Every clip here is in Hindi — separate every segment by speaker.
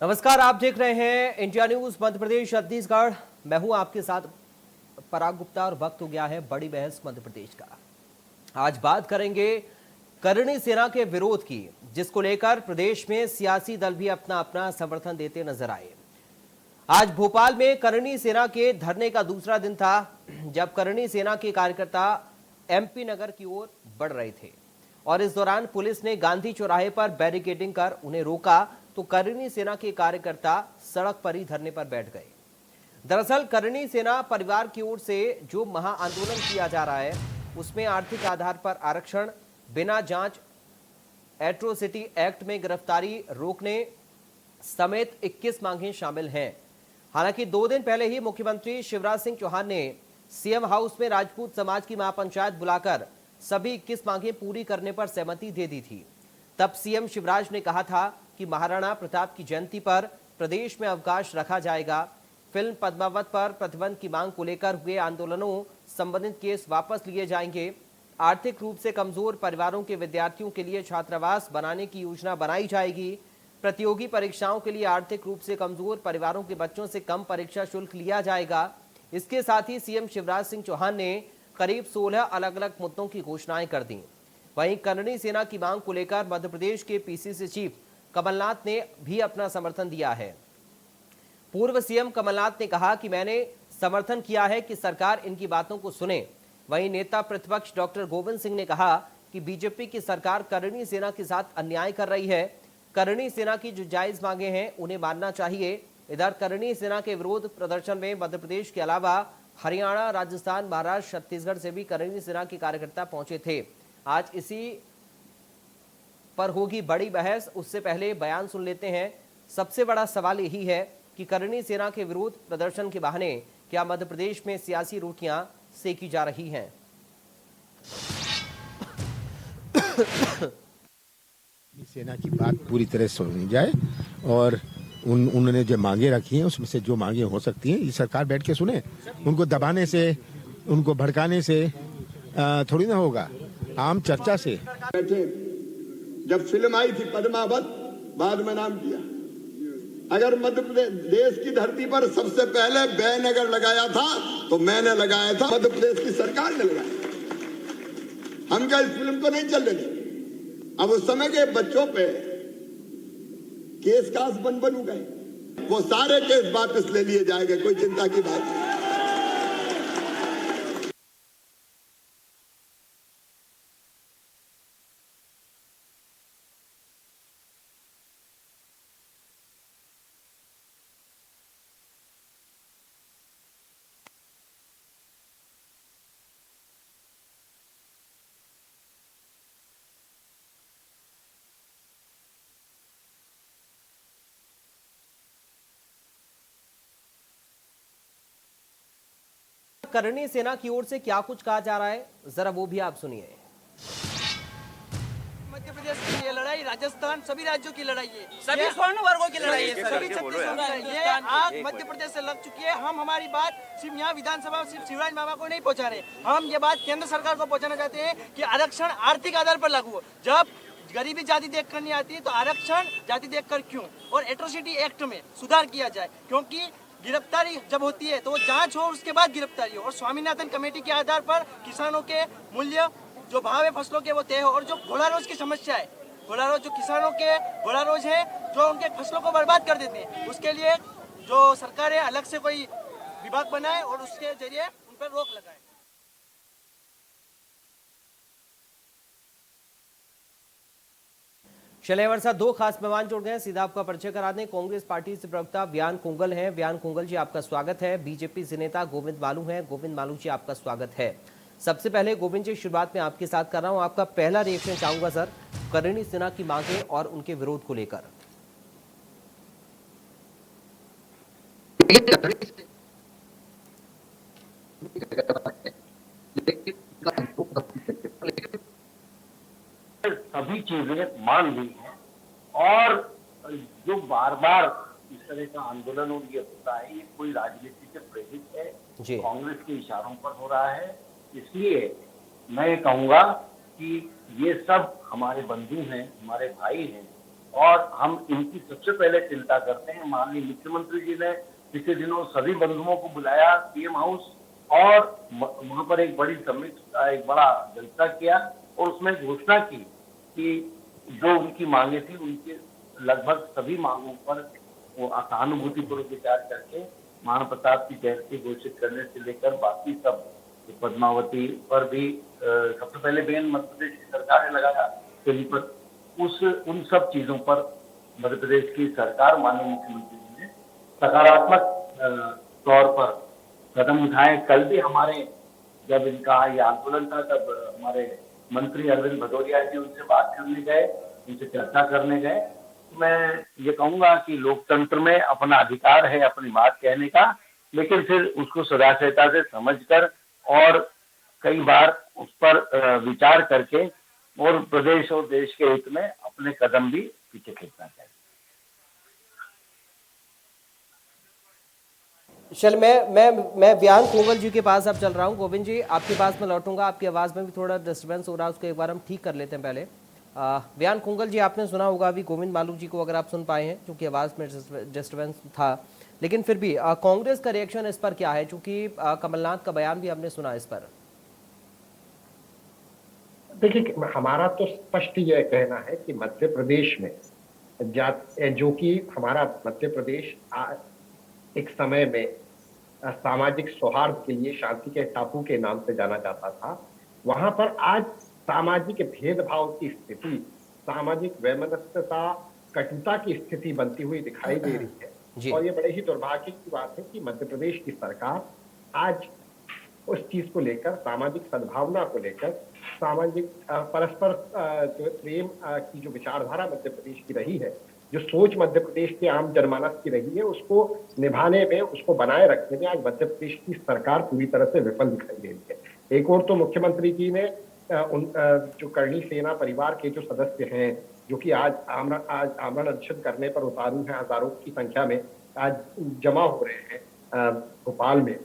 Speaker 1: नमस्कार, आप देख रहे हैं इंडिया न्यूज मध्य प्रदेश छत्तीसगढ़। मैं हूं आपके साथ पराग गुप्ता और वक्त हो गया है बड़ी बहस मध्य प्रदेश का। आज बात करेंगे करणी सेना के विरोध की, जिसको लेकर प्रदेश में सियासी दल भी अपना अपना समर्थन देते नजर आए। आज भोपाल में करणी सेना के धरने का दूसरा दिन था, जब करणी सेना के कार्यकर्ता एमपी नगर की ओर बढ़ रहे थे और इस दौरान पुलिस ने गांधी चौराहे पर बैरिकेडिंग कर उन्हें रोका तो करणी सेना के कार्यकर्ता सड़क पर ही धरने पर बैठ गए। दरअसल करणी सेना परिवार की ओर से जो महाआंदोलन किया जा रहा है, उसमें आर्थिक आधार पर आरक्षण, बिना जांच एट्रोसिटी एक्ट में गिरफ्तारी रोकने समेत 21 मांगें शामिल हैं। हालांकि 2 दिन पहले ही मुख्यमंत्री शिवराज सिंह चौहान ने सीएम हाउस में राजपूत समाज की महापंचायत बुलाकर सभी 21 मांगें पूरी करने पर सहमति दे दी थी। तब सीएम शिवराज ने कहा था कि महाराणा प्रताप की जयंती पर प्रदेश में अवकाश रखा जाएगा। फिल्म पद्मावत पर प्रतिबंध की मांग को लेकर हुए आंदोलनों संबंधित केस वापस लिए जाएंगे। आर्थिक रूप से कमजोर परिवारों के विद्यार्थियों के लिए छात्रावास बनाने की योजना बनाई जाएगी। प्रतियोगी परीक्षाओं के लिए आर्थिक रूप से कमजोर परिवारों के बच्चों से कम परीक्षा शुल्क लिया जाएगा। इसके साथ ही सीएम शिवराज सिंह चौहान ने करीब 16 अलग अलग मुद्दों की घोषणाएं कर दी। वहीं करणी सेना की मांग को लेकर मध्य प्रदेश के पीसीसी चीफ कमलनाथ ने भी अपना समर्थन दिया है। पूर्व सीएम कमलनाथ ने कहा कि मैंने समर्थन किया है कि सरकार इनकी बातों को सुने। वहीं नेता प्रतिपक्ष डॉक्टर गोविंद सिंह ने कहा कि बीजेपी की सरकार करणी सेना के साथ अन्याय कर रही है। करणी सेना की जो जायज मांगे हैं उन्हें मानना चाहिए। इधर करणी सेना के विरोध प्रदर्शन में मध्य प्रदेश के अलावा हरियाणा, राजस्थान, महाराष्ट्र, छत्तीसगढ़ से भी करणी सेना के कार्यकर्ता पहुंचे थे। आज इसी पर होगी बड़ी बहस। उससे पहले बयान सुन लेते हैं। सबसे बड़ा सवाल यही है कि करणी सेना के विरोध प्रदर्शन के बहाने क्या मध्य प्रदेश में सियासी रोटियां सेकी जा रही हैं?
Speaker 2: सेना की बात पूरी तरह सुनी जाए और उन्होंने जो मांगे रखी हैं उसमें से जो मांगे हो सकती हैं ये सरकार बैठ के सुने। उनको दबाने से, उनको भड़काने से थोड़ी ना होगा, आम चर्चा से।
Speaker 3: जब फिल्म आई थी पद्मावत, बाद में नाम किया। अगर मध्य प्रदेश की धरती पर सबसे पहले बैन अगर लगाया था तो मैंने लगाया था, मध्य प्रदेश की सरकार ने लगाया। हम क्या इस फिल्म को नहीं चलने देंगे। अब उस समय के बच्चों पे केस कास बन गए, वो सारे केस वापस ले लिए जाएंगे, कोई चिंता की बात नहीं।
Speaker 1: करणी सेना की ओर से क्या कुछ कहा जा रहा है, जरा वो भी आप सुनिए।
Speaker 4: मध्य प्रदेश की ये लड़ाई राजस्थान सभी राज्यों की लड़ाई है,
Speaker 5: सभी स्वर्ण वर्गों की लड़ाई है,
Speaker 4: सभी छत्तीसगढ़ की। ये आग मध्य प्रदेश से लग चुकी है। हम हमारी बात सिर्फ यहाँ विधानसभा सिर्फ शिवराज बाबा को नहीं पहुँचा रहे, हम ये बात केंद्र सरकार को पहुँचाना चाहते हैं कि आरक्षण आर्थिक आधार पर लागू हो। जब गरीबी जाति देख कर नहीं आती तो आरक्षण जाति देख कर क्यों, और एट्रोसिटी एक्ट में सुधार किया जाए, क्योंकि गिरफ्तारी जब होती है तो वो जांच हो, उसके बाद गिरफ्तारी हो। और स्वामीनाथन कमेटी के आधार पर किसानों के मूल्य जो भाव है फसलों के वो तय हो। और जो घोड़ा रोज की समस्या है, घोड़ा रोज जो किसानों के घोड़ा रोज है जो उनके फसलों को बर्बाद कर देते हैं, उसके लिए जो सरकार है अलग से कोई विभाग बनाए और उसके जरिए उन पर रोक लगाए।
Speaker 1: चलिए हमारे साथ 2 खास मेहमान जुड़ गए, सीधा आपका परिचय करा दें। कांग्रेस पार्टी से प्रवक्ता व्यान कुंगल हैं। व्यान कुंगल जी, आपका स्वागत है। बीजेपी से नेता गोविंद मालू हैं। गोविंद मालू जी, आपका स्वागत है। सबसे पहले गोविंद जी, शुरुआत में आपके साथ कर रहा हूं। आपका पहला रिएक्शन चाहूंगा सर, करणी सेना की मांगे और उनके विरोध को लेकर।
Speaker 6: सभी चीजें मान ली हैं और जो बार बार इस तरह का आंदोलन और ये होता है, ये कोई राजनीति से प्रेरित है, कांग्रेस के इशारों पर हो रहा है। इसलिए मैं कहूंगा कि ये सब हमारे बंधु हैं, हमारे भाई हैं और हम इनकी सबसे पहले चिंता करते हैं। माननीय मुख्यमंत्री जी ने पिछले दिनों सभी बंधुओं को बुलाया पीएम हाउस और वहां पर एक बड़ी एक बड़ा जलसा किया और उसमें घोषणा की कि जो उनकी मांगे थी उनके लगभग सभी मांगों पर वो सहानुभूतिपूर्वक विचार करके महाराणा प्रताप की जयंती घोषित करने से लेकर बाकी सब, पद्मावती पर भी सबसे पहले बेन मध्य प्रदेश की सरकार ने लगाया, उन सब चीजों पर मध्य प्रदेश की सरकार माननीय मुख्यमंत्री जी ने सकारात्मक तौर पर कदम उठाए। कल भी हमारे जब इनका ये आंदोलन था तब हमारे मंत्री अरविंद भदौरिया जी उनसे बात करने गए, उनसे चर्चा करने गए। तो मैं ये कहूंगा कि लोकतंत्र में अपना अधिकार है अपनी बात कहने का, लेकिन फिर उसको सदाचारता से समझकर और कई बार उस पर विचार करके और प्रदेश और देश के हित में अपने कदम भी पीछे खींचना चाहिए।
Speaker 1: चल मैं व्यान कोंगल जी के पास अब चल रहा हूँ। गोविंद जी आपके पास मैं लौटूंगा, आपकी आवाज़ में भी थोड़ा डिस्टर्बेंस हो रहा है, उसको एक बार हम ठीक कर लेते हैं पहले। व्यान कोंगल जी आपने सुना होगा अभी गोविंद मालू जी को, अगर आप सुन पाए हैं, क्योंकि आवाज़ में डिस्टर्बेंस था, लेकिन फिर भी कांग्रेस का रिएक्शन इस पर क्या है, चूंकि कमलनाथ का बयान भी हमने सुना इस पर।
Speaker 7: देखिए, हमारा तो स्पष्ट यह कहना है कि मध्य प्रदेश में जो कि हमारा मध्य प्रदेश एक समय में सामाजिक सौहार्द के लिए शांति के टापू के नाम से जाना जाता था, वहां पर आज सामाजिक भेदभाव की स्थिति, सामाजिक वैमनस्यता, कटुता की स्थिति बनती हुई दिखाई दे रही है। और ये बड़े ही दुर्भाग्य की बात है कि मध्य प्रदेश की सरकार आज उस चीज को लेकर, सामाजिक सद्भावना को लेकर, सामाजिक परस्पर जो प्रेम की जो विचारधारा मध्य प्रदेश की रही है, जो सोच मध्य प्रदेश के आम जनमानस की रही है, उसको निभाने में, उसको बनाए रखने में आज मध्य प्रदेश की सरकार पूरी तरह से विफल दिखाई दे रही है। एक और तो मुख्यमंत्री जी ने जो करणी सेना परिवार के जो सदस्य हैं, जो कि आज आमरण अनशन करने पर उतारू हैं, हजारों की संख्या में आज जमा हो रहे हैं भोपाल में,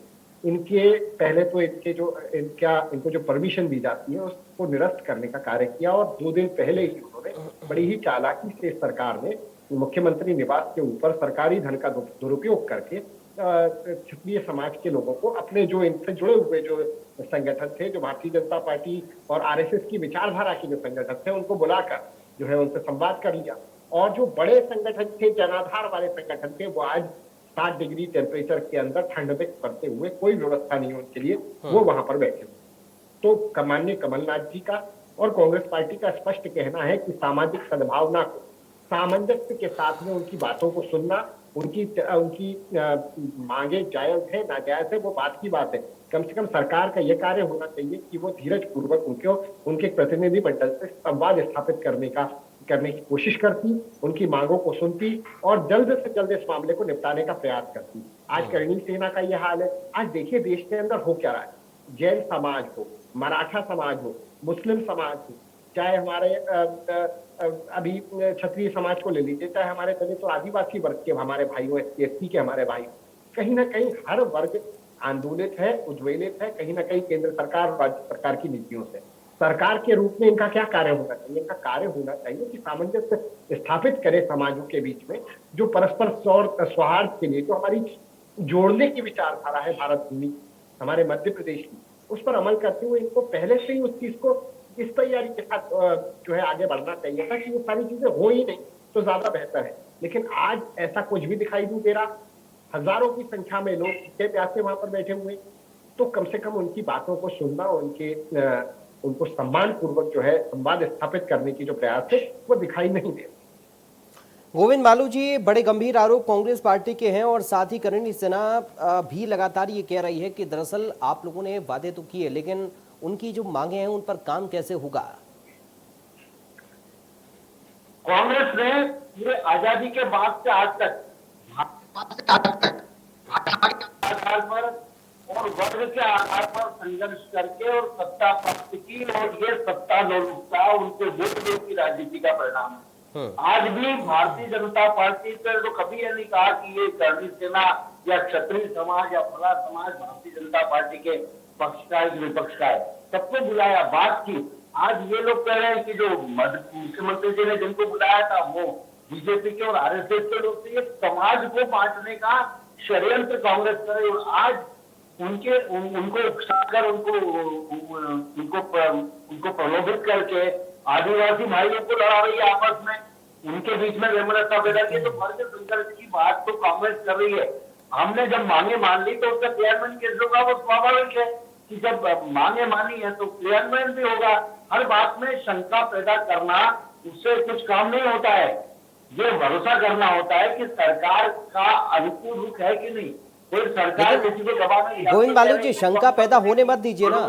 Speaker 7: इनके पहले तो इनको जो परमिशन दी जाती है उसको निरस्त करने का कार्य किया। और 2 दिन पहले ही उन्होंने बड़ी ही चालाकी से सरकार ने मुख्यमंत्री निवास के ऊपर सरकारी धन का दुरुपयोग करके क्षत्रिय समाज के लोगों को, अपने जो इनसे जुड़े हुए जो संगठन थे, जो भारतीय जनता पार्टी और आरएसएस की विचारधारा के जो संगठन थे, उनको बुलाकर जो है उनसे संवाद कर लिया। और जो बड़े संगठन थे, जनाधार वाले संगठन थे, वो आज 60 डिग्री टेम्परेचर के अंदर ठंड में करते हुए, कोई व्यवस्था नहीं है उनके लिए, वो वहां पर बैठे हुए। तो माननीय कमलनाथ जी का और कांग्रेस पार्टी का स्पष्ट कहना है कि सामाजिक सद्भावना को सामंजस्य के साथ में उनकी बातों को सुनना, उनकी मांगे जायज है नाजायज है वो बात की बात है, कम से कम सरकार का यह कार्य होना चाहिए कि वो धीरज पूर्वक उनके प्रतिनिधि मंडल से संवाद स्थापित करने की कोशिश करती, उनकी मांगों को सुनती और जल्द से जल्द इस मामले को निपटाने का प्रयास करती। आज करणी सेना का यह हाल है। आज देखिए देश के अंदर हो क्या रहा है, जैन समाज हो, मराठा समाज हो, मुस्लिम समाज हो, चाहे हमारे अभी क्षत्रिय समाज को ले लीजिए, चाहे हमारे दलित और आदिवासी वर्ग के हमारे भाई हो, SC के हमारे भाई, कहीं ना कहीं हर वर्ग आंदोलित है, उद्वेलित है, कहीं ना कहीं केंद्र सरकार और राज्य सरकार की नीतियों से। सरकार के रूप में इनका क्या कार्य होना चाहिए? इनका कार्य होना चाहिए कि सामंजस्य स्थापित करे समाजों के बीच में, जो परस्पर सौहार्द के लिए जो हमारी जोड़ने की विचारधारा है भारत भूमि हमारे मध्य प्रदेश की, उस पर अमल करते हुए इनको पहले से ही उस चीज को इस तैयारी के साथ जो है आगे बढ़ना चाहिए था कि ये सारी चीजें हो ही नहीं तो ज्यादा बेहतर है। लेकिन आज ऐसा कुछ भी दिखाई नहीं दे रहा। हजारों की संख्या में लोग भूखे प्यासे वहां पर बैठे हुए, तो कम से कम उनकी बातों को सुनना, उनको सम्मान पूर्वक जो है संवाद स्थापित करने की जो प्रयास है वो दिखाई नहीं दे।
Speaker 1: गोविंद मालू जी, बड़े गंभीर आरोप कांग्रेस पार्टी के हैं और साथ ही करणी सेना भी लगातार ये कह रही है कि दरअसल आप लोगों ने वादे तो किए, लेकिन उनकी जो मांगे हैं उन पर काम कैसे होगा?
Speaker 6: कांग्रेस ने पूरे आजादी के बाद से आज तक आधार पर और वर्ग के आधार पर संघर्ष करके और सत्ता प्राप्त की, और ये सत्ता लोलुपता उनके वोट की राजनीति का परिणाम है। आज भी भारतीय जनता पार्टी पर तो कभी ये नहीं कहा कि ये करणी सेना या क्षत्रिय समाज या फला समाज भारतीय जनता पार्टी के पक्ष का है, विपक्ष का है, सबको बुलाया, बात की। आज ये लोग कह रहे हैं कि जो मुख्यमंत्री जी ने जिनको बुलाया था वो बीजेपी के और आरएसएस के लोग थे। ये समाज को बांटने का षड्यंत्र कांग्रेस करे और आज उनको उकसाकर उनको प्रलोभित करके आदिवासी भाइयों को लड़ा रही है आपस में, उनके बीच में वैमनस्यता पैदा की। तो वर्ग संघर्ष की बात तो कांग्रेस कर रही है। हमने जब मांगे मान ली तो उसका क्रियान्वयन कैसे होगा? वो स्वाभाविक है कि जब मांगे मानी है तो क्रियान्वयन भी होगा। हर बात में शंका पैदा करना, उससे कुछ काम नहीं होता है। ये भरोसा करना होता है कि सरकार का अनुकूल रुख है कि नहीं। फिर सरकार किसी को दबा नहीं।
Speaker 1: गोविंद बालू जी, शंका पैदा होने मत दीजिए ना।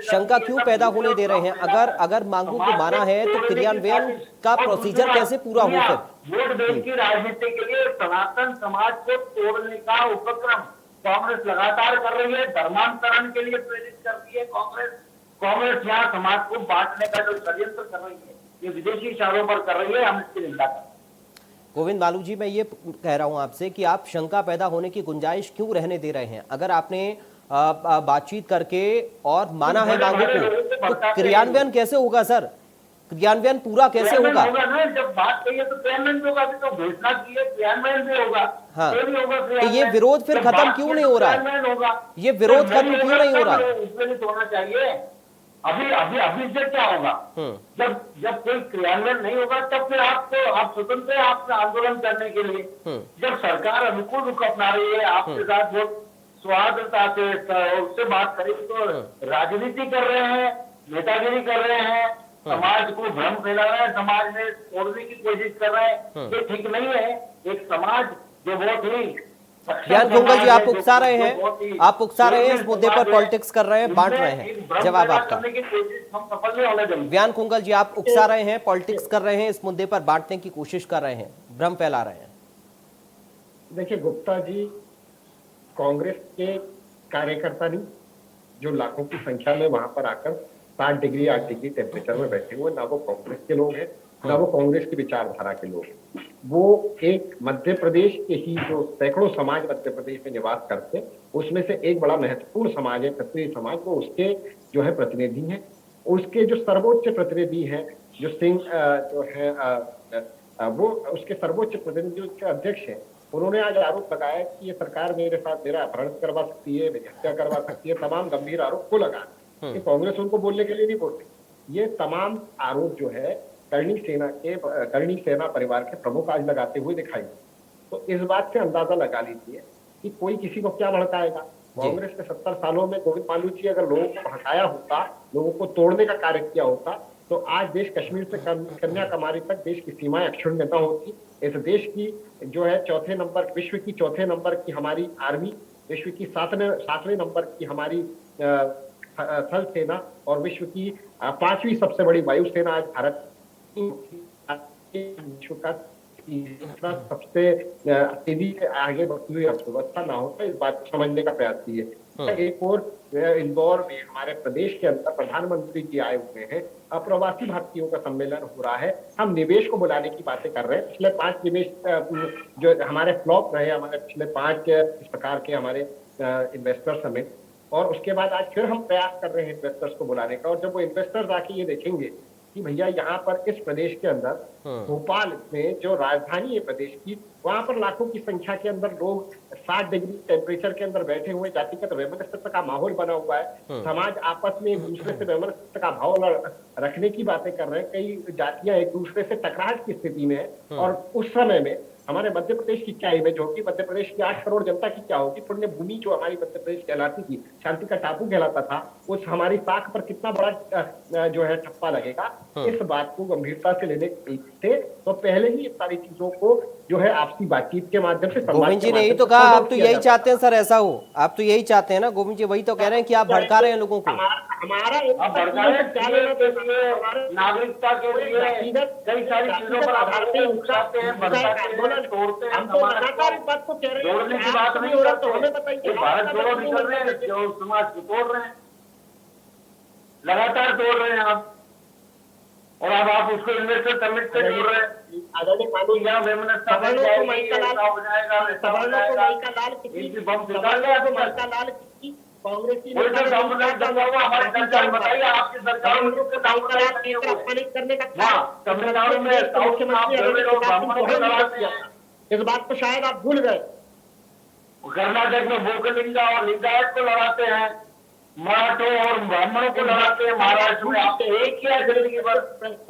Speaker 1: शंका क्यों पैदा होने दे रहे हैं? अगर मांगों को माना है तो क्रियान्वयन का प्रोसीजर कैसे पूरा हो? फिर
Speaker 6: वोट बैंक की राजनीति के लिए सनातन समाज को तोड़ने का उपक्रम कांग्रेस लगातार कर रही है। धर्मांतरण के लिए प्रेरित कर रही है कांग्रेस यहाँ समाज को बांटने का जो षड्यंत्र कर रही है, ये विदेशी इशारों पर कर रही है। हम इसकी निंदा करते हैं।
Speaker 1: गोविंद बालू जी, मैं ये कह रहा हूं आपसे कि आप शंका पैदा होने की गुंजाइश क्यों रहने दे रहे हैं? अगर आपने बातचीत करके और माना है मांगों को, तो क्रियान्वयन कैसे होगा सर? क्रियान्वयन पूरा कैसे होगा?
Speaker 6: जब बात कही है तो क्रियान्वयन होगा, तो घोषणा की है, क्रियान्वयन भी होगा।
Speaker 1: हाँ, तो ये विरोध फिर खत्म क्यों नहीं हो रहा है? ये विरोध खत्म क्यों नहीं हो रहा है?
Speaker 6: उसमें नहीं होना चाहिए। अभी से क्या होगा? जब कोई क्रियान्वयन नहीं होगा तब फिर आप स्वतंत्र है आपसे आंदोलन करने के लिए। जब सरकार अनुकूल रुख अपना रही है, आपके साथ बहुत सौहार्दता से उससे बात करेगी, तो राजनीति कर रहे हैं, नेतागिरी कर रहे हैं, समाज को भ्रम फैला रहे हैं, समाज में तोड़ने की कोशिश कर रहे हैं, ये ठीक नहीं है। एक समाज जो बहुत ही
Speaker 1: ज्ञान खुंगल जी, आप उकसा रहे हैं इस मुद्दे पर पॉलिटिक्स कर रहे हैं, बांट रहे हैं। जवाब आपका। ज्ञान खुंगल जी, आप उकसा रहे हैं, पॉलिटिक्स कर रहे हैं, इस मुद्दे पर बांटने की कोशिश कर रहे हैं, भ्रम फैला रहे हैं।
Speaker 7: देखिए गुप्ता जी, कांग्रेस के कार्यकर्ता नहीं, जो लाखों की संख्या में वहां पर आकर 7 डिग्री 8 डिग्री टेम्परेचर में बैठे हुए, ना वो कांग्रेस के लोग हैं, ना वो कांग्रेस की विचारधारा के लोग हैं। वो एक मध्य प्रदेश के ही जो सैकड़ों समाज मध्य प्रदेश में निवास करते हैं, उसमें से एक बड़ा महत्वपूर्ण समाज है क्षत्रिय समाज, वो उसके जो है प्रतिनिधि हैं। उसके जो सर्वोच्च प्रतिनिधि हैं, जो सिंह जो है वो उसके सर्वोच्च प्रतिनिधि के अध्यक्ष हैं, उन्होंने आज आरोप लगाया कि ये सरकार मेरे साथ मेरा अपहरण करवा सकती है, मेरी हत्या करवा सकती है। तमाम गंभीर आरोप को लगा कि कांग्रेस उनको बोलने के लिए नहीं बोलती। ये तमाम आरोप जो है करणी सेना परिवार के प्रमुख आज लगाते हुए दिखाई। तो इस बात से अंदाजा लगा लीजिए कि कोई किसी को क्या भड़काएगा। कांग्रेस के 70 सालों में गोविंद बालू जी अगर लोगों को भड़काया होता, लोगों को तोड़ने का कार्य किया होता, तो आज देश कश्मीर से कन्याकुमारी तक देश की सीमाएं अक्षुण्ण न होती। इस देश की जो है विश्व की चौथे नंबर की हमारी आर्मी, विश्व की सातवें नंबर की हमारी थल सेना और विश्व की 5वीं सबसे बड़ी वायुसेना आज भारत विश्व का सबसे तेजी से आगे बढ़ती हुई अर्थव्यवस्था ना हो, इस बात को समझने का प्रयास किए। एक और इंदौर में हमारे प्रदेश के अंदर प्रधानमंत्री जी आए हुए हैं, अप्रवासी भारतीयों का सम्मेलन हो रहा है, हम निवेश को बुलाने की बातें कर रहे हैं। पिछले 5 निवेश जो हमारे फ्लॉप रहे, हमारे पिछले 5 इस प्रकार के हमारे इन्वेस्टर्स समेत, और उसके बाद आज फिर हम प्रयास कर रहे हैं इन्वेस्टर्स को बुलाने का। और जब वो इन्वेस्टर्स आके ये देखेंगे कि भैया यहाँ पर इस प्रदेश के अंदर भोपाल में जो राजधानी है प्रदेश की, वहां पर लाखों की संख्या के अंदर लोग 60 डिग्री टेम्परेचर के अंदर बैठे हुए, जातिगत वैमनस्य का माहौल बना हुआ है, समाज आपस में एक दूसरे से वैमनस्य का भाव रखने की बातें कर रहे हैं, कई जातियां एक दूसरे से टकराहट की स्थिति में है। और उस समय में हमारे मध्य प्रदेश की क्या इमेज होगी, मध्य प्रदेश की 8 करोड़ जनता की क्या होगी, पुण्य भूमि जो हमारी मध्य प्रदेश कहलाती थी, शांति का टापू कहलाता था, उस हमारी साख पर कितना बड़ा जो है ठप्पा लगेगा। इस बात को गंभीरता से लेने थे तो पहले ही सारी चीजों को जो है आपसी बातचीत के माध्यम से।
Speaker 1: गोविंद जी ने यही तो कहा, आप तो यही चाहते हैं सर ऐसा हो, आप तो यही चाहते हैं ना गोविंद जी, वही तो कह रहे हैं कि आप भड़का रहे हैं लोगों को।
Speaker 6: हमारा नागरिकता के लिए कई सारी चीजों पर आधारित उकसाते हैं, तोड़ते हैं, जोड़ने की बात नहीं हो रहा, तो हमें बताइए भारत जोड़ो निकल रहे हैं, जो समाज को तोड़ रहे हैं, लगातार तोड़ रहे हैं आप। और अब आप उसको इन्वेस्टर समिट से जोड़ रहे हैं।
Speaker 7: कांग्रेस की
Speaker 6: कोई तो डॉक्यूमेंट दंगा हुआ हमारी सरकार बताइए, आपकी सरकार में उसके डॉक्यूमेंट नहीं है।
Speaker 7: अपमानित करने का
Speaker 6: वहाँ तमिलनाडु में
Speaker 7: मुख्यमंत्री अरविंद
Speaker 6: लोग
Speaker 7: केजरीवाल
Speaker 6: ब्राह्मणों को लड़ाते हैं,
Speaker 7: इस बात को शायद आप भूल गए।
Speaker 6: कर्नाटक में भोकलिंगा और लिंगायत को लड़ाते हैं, मराठों और ब्राह्मणों को लड़ाते हैं, महाराष्ट्र में आपने एक किया जिंदगी भर,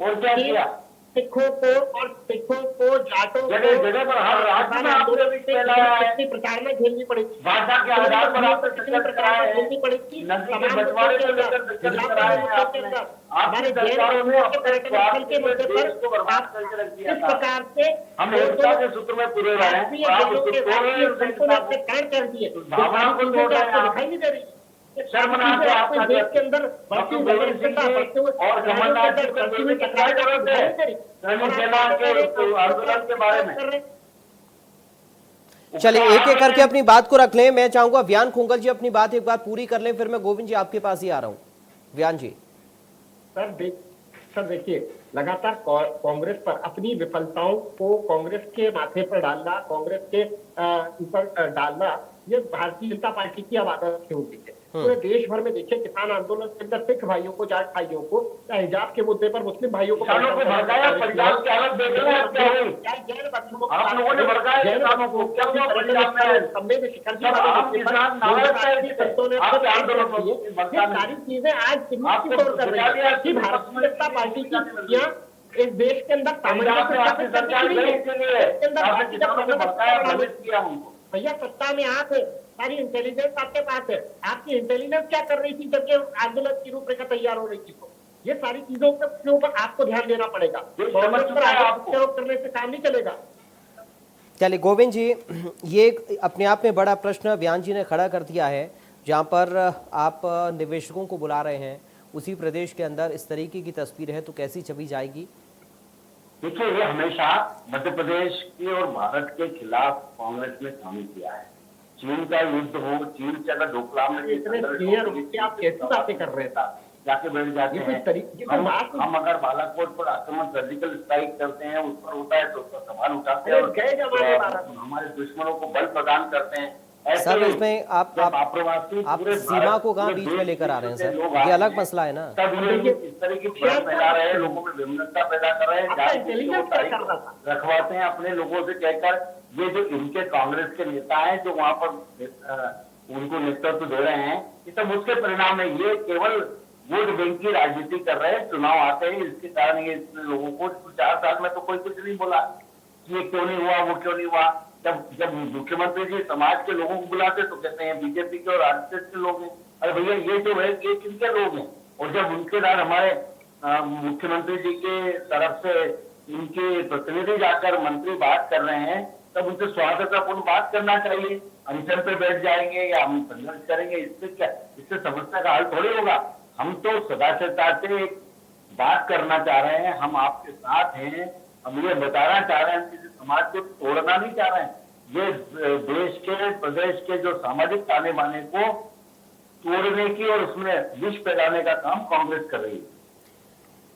Speaker 6: और क्या किया?
Speaker 7: सिखों को जाटों
Speaker 6: जगह जगह पर हर राज्य में आपने भी फैलाया है,
Speaker 7: कितनी प्रताड़ना झेलनी पड़ेगी,
Speaker 6: भाषा के आधार पर आपने
Speaker 7: कितनी प्रताड़ना झेलनी पड़ेगी,
Speaker 6: नदी के बंटवारे को लेकर दिक्कत कराए हैं आपने, आपकी सरकारों ने अपने स्वार्थ के लिए देश को बर्बाद करके रख दिया
Speaker 7: इस
Speaker 6: था।
Speaker 7: प्रकार से
Speaker 6: हम एकता के सूत्र में पूरे रहे हैं, और आप उसको तोड़ रहे हैं,
Speaker 7: कर दिए,
Speaker 6: भावना को तोड़ रहे हैं आप।
Speaker 7: दिखाई नहीं दे रही।
Speaker 6: शर्मनाक है आपका
Speaker 7: देश के अंदर बढ़ती हुई
Speaker 6: गोविंद सिंह जी और कमलनाथ जी को
Speaker 7: बढ़ती हुई
Speaker 6: क्या जरूरत है सैनिक सेना के आंदोलन के बारे में?
Speaker 1: चलिए एक एक करके अपनी बात को रख लें। मैं चाहूंगा व्यान खुंगल जी अपनी बात एक बार पूरी कर लें, फिर मैं गोविंद जी आपके पास ही आ रहा हूं। व्यान जी।
Speaker 7: सर देखिए, लगातार कांग्रेस पर अपनी विफलताओं को कांग्रेस के माथे पर डालना, कांग्रेस के ऊपर डालना, ये भारतीय जनता पार्टी की अब आदत से होती है। पूरे देश भर में देखिए, किसान आंदोलन के अंदर सिख भाइयों को, जाट भाइयों को, हिजाब के मुद्दे पर मुस्लिम भाइयों को
Speaker 6: भड़काया, पंजाब की हालत देख रहे हैं क्या हुई? आप लोगों ने भड़काया किसानों को, क्या हुआ पंजाब में?
Speaker 7: सारी चीजें आज कितनी तौर कर रही है कि भारतीय जनता पार्टी की नीतियां इस देश के अंदर भैया सत्ता में आप है, सारी इंटेलिजेंस आपके पास है, आपकी इंटेलिजेंस क्या कर रही थी जबकि आंदोलन की रूपरेखा तैयार हो रही थी? तो ये सारी चीजों के ऊपर आपको ध्यान देना पड़ेगा, कांग्रेस पर आरोप करने से काम नहीं चलेगा।
Speaker 1: चलिए गोविंद जी, ये अपने आप में बड़ा प्रश्न व्यान जी ने खड़ा कर दिया है, जहां पर आप निवेशकों को बुला रहे हैं, उसी प्रदेश के अंदर इस तरीके की तस्वीर है तो कैसी छवि जाएगी?
Speaker 6: देखिए, ये हमेशा मध्य प्रदेश के और भारत के खिलाफ कांग्रेस ने काम किया है। चीन का युद्ध हो, चीन से अगर डोकलाम में
Speaker 7: आप कैसी बातें कर रहे थे,
Speaker 6: जाके बैठ जाते हैं। हम अगर बालाकोट पर आक्रमण सर्जिकल स्ट्राइक करते हैं, उस पर होता है तो उसका सवाल उठाते हैं और हमारे दुश्मनों को बल प्रदान करते हैं।
Speaker 1: सर इसमें आप सीमा को कहाँ बीच में लेकर आ रहे हैं सर? ये अलग मसला है ना।
Speaker 6: तब ये इस तरह की फैला रहे हैं, लोगों में विभिन्नता पैदा कर रहे हैं, रखवाते हैं अपने लोगों से कहकर। ये जो इनके कांग्रेस के नेता हैं जो वहां पर उनको नेतृत्व दे रहे हैं, ये सब उसके परिणाम है। ये केवल वोट बैंक की राजनीति कर रहे हैं, चुनाव आते हैं इसके कारण ये लोगों को 4 साल में तो कोई कुछ नहीं बोला कि ये क्यों नहीं हुआ, वो क्यों नहीं हुआ। जब मुख्यमंत्री जी समाज के लोगों को बुलाते तो कहते हैं बीजेपी के और आरएसएस के लोग हैं। अरे भैया ये जो है ये किनके लोग हैं? और जब उनके साथ हमारे मुख्यमंत्री जी के तरफ से उनके प्रतिनिधि जाकर मंत्री बात कर रहे हैं, तब उनसे स्वागतपूर्ण बात करना चाहिए। अनशन पे बैठ जाएंगे या हम संघर्ष करेंगे, इससे क्या, इससे समस्या का हल थोड़ी होगा। हम तो सदाचारता से बात करना चाह रहे हैं, हम आपके साथ हैं, हम ये बताना चाह रहे हैं, हम किसी समाज को तोड़ना नहीं चाह रहे हैं। ये देश के, प्रदेश के जो सामाजिक ताने बाने को तोड़ने की और उसमें विष फैलाने का काम कांग्रेस कर रही है।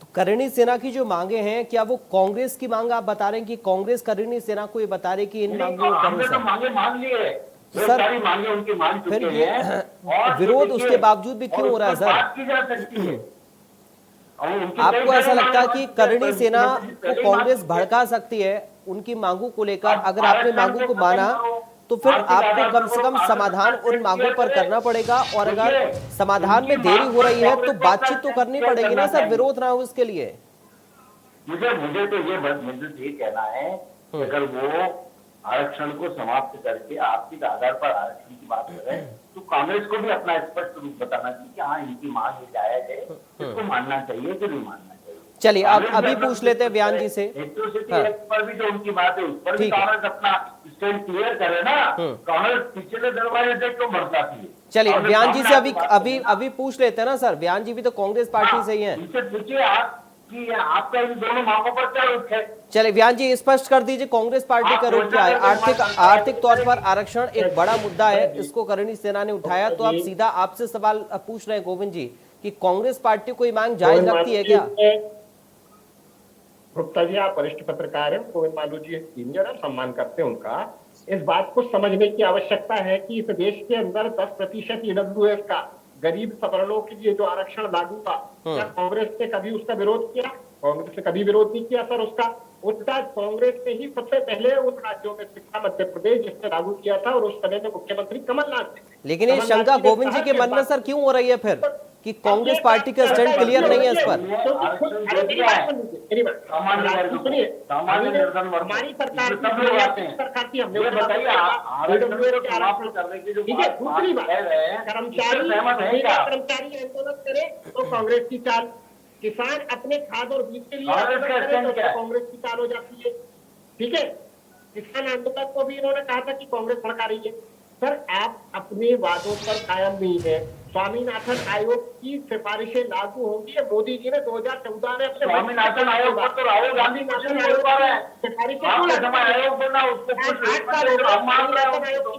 Speaker 1: तो करणी सेना की जो मांगे हैं, क्या वो कांग्रेस की मांग आप बता रहे हैं कि कांग्रेस करणी सेना को ये बता रहे कि इन मांगों को
Speaker 6: हमने तो मांगे मान लिए,
Speaker 1: सर
Speaker 6: सारी मांगे उनकी मान चुके हैं, और
Speaker 1: विरोध उसके बावजूद भी क्यों हो रहा है सर?
Speaker 6: बात की जा सकती है।
Speaker 1: आपको ऐसा लगता है कि करणी सेना को कांग्रेस भड़का सकती है उनकी मांगों को लेकर? अगर आपने मांगों को माना तो फिर आपको कम से कम समाधान उन मांगों पर करना पड़ेगा, और अगर समाधान में देरी हो रही है तो बातचीत तो करनी पड़ेगी ना सर, विरोध ना हो इसके लिए।
Speaker 6: मुझे तो ये कहना है कि अगर वो आरक्षण को समाप्त करके आर्थिक आधार पर आरक्षण की बात करें तो कांग्रेस को भी अपना स्पष्ट रूप बताना चाहिए कि हाँ इनकी मांग ये जायज है, इसको मानना चाहिए कि नहीं मानना चाहिए।
Speaker 1: चलिए अब अभी पूछ लेते हैं व्यान जी से।
Speaker 6: पर भी जो उनकी बात है उस पर भी कांग्रेस अपना स्टैंड क्लियर करे ना। कांग्रेस पिछले दरवाजे से क्यों भड़काती है?
Speaker 1: चलिए व्यान जी से अभी पूछ लेते हैं ना सर, व्यान जी भी तो कांग्रेस पार्टी से ही हैं।
Speaker 6: उनसे पूछिए आप कि आपका इन दोनों मांगों पर क्या रुख है?
Speaker 1: चलिए व्यान जी स्पष्ट कर दीजिए कांग्रेस पार्टी का रुख क्या है? आर्थिक तौर पर आरक्षण एक बड़ा मुद्दा है, इसको करणी सेना ने उठाया, तो आप सीधा आपसे सवाल पूछ रहे हैं गोविंद जी कि कांग्रेस पार्टी को ये मांग जायज लगती है क्या?
Speaker 7: गुप्ता जी आप वरिष्ठ पत्रकार हैं, गोविंद मालू जी सीनियर है, सम्मान करते हैं उनका। इस बात को समझने की आवश्यकता है कि इस देश के अंदर 10% ईडब्ल्यूएस का गरीब सवर्णों के लिए जो आरक्षण लागू हुआ, क्या कांग्रेस ने कभी उसका विरोध किया? कांग्रेस ने कभी विरोध नहीं किया सर उसका। उल्टा कांग्रेस ने ही सबसे पहले उन राज्यों में से था मध्य प्रदेश जिसने लागू किया था, और उस समय में मुख्यमंत्री कमलनाथ थे।
Speaker 1: लेकिन ये शंका गोविंद जी के मन में सर क्यों हो रही है फिर कि कांग्रेस पार्टी का स्टैंड क्लियर नहीं है इस पर?
Speaker 7: हमारी सरकार थी, हमने दूसरी बात, कर्मचारी आंदोलन करे तो कांग्रेस की चाल, किसान अपने खाद और बीज के लिए आंदोलन करे तो कांग्रेस की चाल हो जाती है। ठीक है, किसान आंदोलन को भी इन्होंने कहा था कि कांग्रेस भड़का रही है। सर आप अपने वादों पर कायम नहीं है। स्वामीनाथन आयोग की सिफारिशें लागू होंगी। मोदी जी ने 2014 में अपने
Speaker 6: स्वामीनाथन आयोग पर तो राहुल गांधी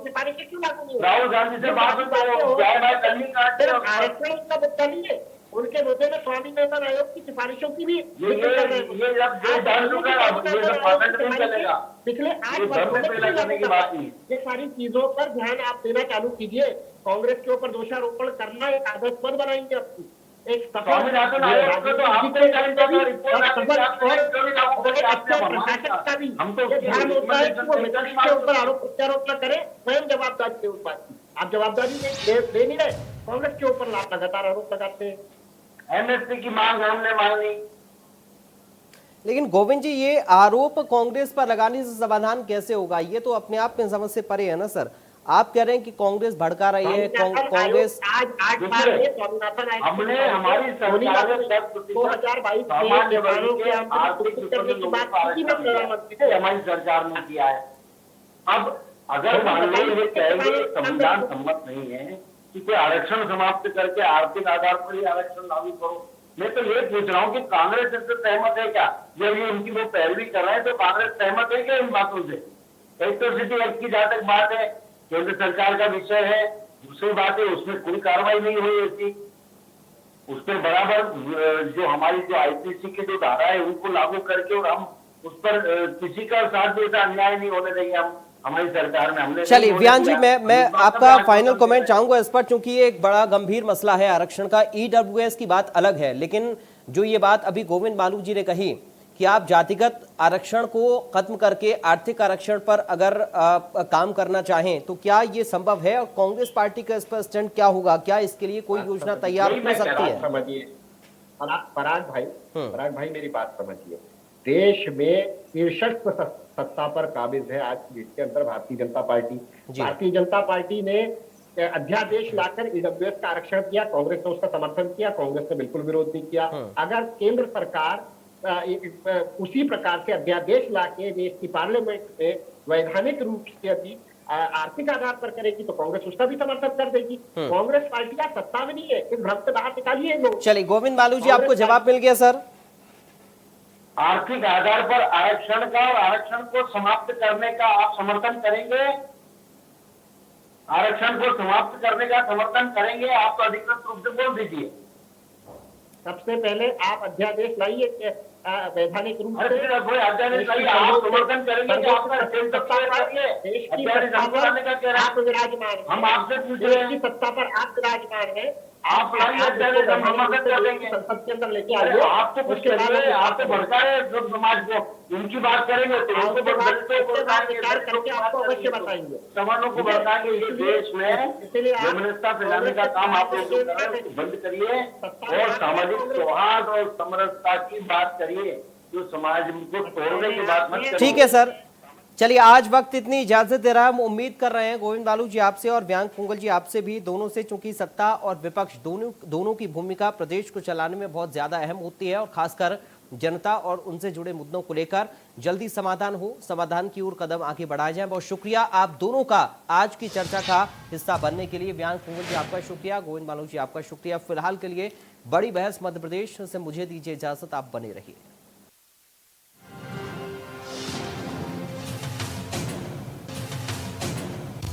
Speaker 7: सिफारिशें क्यों लागू नहीं?
Speaker 6: राहुल गांधी से बात
Speaker 7: आरक्षण का मुद्दा नहीं है, उनके मुद्दे में स्वामीनाथन आयोग की सिफारिशों की भी पिछले 8 वर्षों ये सारी चीजों पर ध्यान आप देना चालू कीजिए। कांग्रेस के ऊपर दोषारोपण करना एक आदत मत बनाएंगे आपकी। एक ध्यान होता है कि वो विपक्ष के ऊपर आरोप प्रत्यारोप न करे, स्वयं जवाबदारी दे उस बात की। आप जवाबदारी दे नहीं रहे, कांग्रेस के ऊपर आप लगातार आरोप लगाते हैं।
Speaker 6: एमएसपी की मांग हमने मांगी,
Speaker 1: लेकिन गोविंद जी ये आरोप कांग्रेस पर लगाने से समाधान कैसे होगा? ये तो अपने आप में समझ से परे है ना सर। आप कह रहे हैं कि कांग्रेस भड़का रही है, कांग्रेस
Speaker 6: हमने हमारी सरकार हमारी सरकार ने किया है। अब अगर मान लो ये कहेंगे संविधान सम्मत नहीं है कि कोई आरक्षण समाप्त करके आर्थिक आधार पर ही आरक्षण लागू करो, मैं तो ये पूछ रहा हूँ कि कांग्रेस इससे सहमत है क्या? जब ये उनकी वो पैरवी कर रहे हैं तो कांग्रेस सहमत है क्या इन बातों से? इलेक्ट्रिसिटी एक्ट की जहां तक बात है केंद्र सरकार का विषय है, दूसरी बात है उसमें कोई कार्रवाई नहीं हुई ऐसी। उस पर बराबर जो हमारी जो आईपीसी की जो धारा है उनको लागू करके, और हम उस पर किसी का साथ भी ऐसा अन्याय नहीं होने देंगे हम हमारी सरकार में। हमने
Speaker 1: चलिए वियान जी, मैं आपका फाइनल कमेंट चाहूंगा इस पर, क्योंकि ये एक बड़ा गंभीर मसला है आरक्षण का। ईडब्ल्यूएस की बात अलग है, लेकिन जो ये बात अभी गोविंद बालू जी ने कही कि आप जातिगत आरक्षण को खत्म करके आर्थिक आरक्षण पर अगर काम करना चाहें तो क्या ये संभव है? और कांग्रेस पार्टी का इस पर स्टैंड क्या होगा? क्या इसके लिए कोई योजना तैयार हो सकती है?
Speaker 7: समझिए पराग भाई मेरी बात समझिए। देश में शीर्षस्थ सत्ता पर काबिज है आज के अंदर भारतीय जनता पार्टी। भारतीय जनता पार्टी ने अध्यादेश लाकर ईडब्ल्यूएस का आरक्षण किया, कांग्रेस ने उसका समर्थन किया, कांग्रेस ने बिल्कुल विरोध नहीं किया। अगर केंद्र सरकार उसी प्रकार से अध्यादेश लाके देश की पार्लियामेंट में वैधानिक रूप से अभी आर्थिक आधार पर करेगी तो कांग्रेस उसका भी समर्थन कर देगी। कांग्रेस पार्टी का सत्ता में नहीं है, इस भ्रम से बाहर निकालिए लोग।
Speaker 1: चलिए गोविंद बालू जी, आपको जवाब मिल गया सर।
Speaker 6: आर्थिक आधार पर आरक्षण का और आरक्षण को समाप्त करने का आप समर्थन करेंगे? आरक्षण को समाप्त करने का समर्थन करेंगे? आप तो अधिकृत रूप से बोल दीजिए।
Speaker 7: सबसे पहले आप अध्यादेश लाइए वैधानिक रूप से,
Speaker 6: अध्यादेश लाइए। आप समर्थन करेंगे कि आपका
Speaker 7: आप विराजमान,
Speaker 6: हम आपसे पूछ रहे हैं
Speaker 7: की सत्ता पर आप विराजमान है,
Speaker 6: आप समर्थन कर देंगे
Speaker 7: संसद के अंदर लेके आइए।
Speaker 6: आप तो कुछ करिए, आप तो भड़का रहे हैं समाज को, उनकी बात करेंगे तो
Speaker 7: करके आपको अवश्य बताएंगे,
Speaker 6: समानों को भड़काएंगे। इस देश में फेमिनिस्टा फैलाने का काम आप लोग कर रहे हैं, बंद करिए और सामाजिक सौहार्द और समरसता की बात करिए, जो समाज को तोड़ने की बात मत करिए।
Speaker 1: ठीक है सर, चलिए आज वक्त इतनी इजाजत दे रहा है। हम उम्मीद कर रहे हैं गोविंद बालू जी आपसे और व्यांग पोंगल जी आपसे भी, दोनों से, चूंकि सत्ता और विपक्ष दोनों की भूमिका प्रदेश को चलाने में बहुत ज्यादा अहम होती है और खासकर जनता और उनसे जुड़े मुद्दों को लेकर जल्दी समाधान हो, समाधान की ओर कदम आगे बढ़ाए जाए। बहुत शुक्रिया आप दोनों का आज की चर्चा का हिस्सा बनने के लिए। व्यांग पोंगल जी आपका शुक्रिया, गोविंद बालू जी आपका शुक्रिया। फिलहाल के लिए बड़ी बहस मध्य प्रदेश से मुझे दीजिए इजाजत, आप बने रहिए।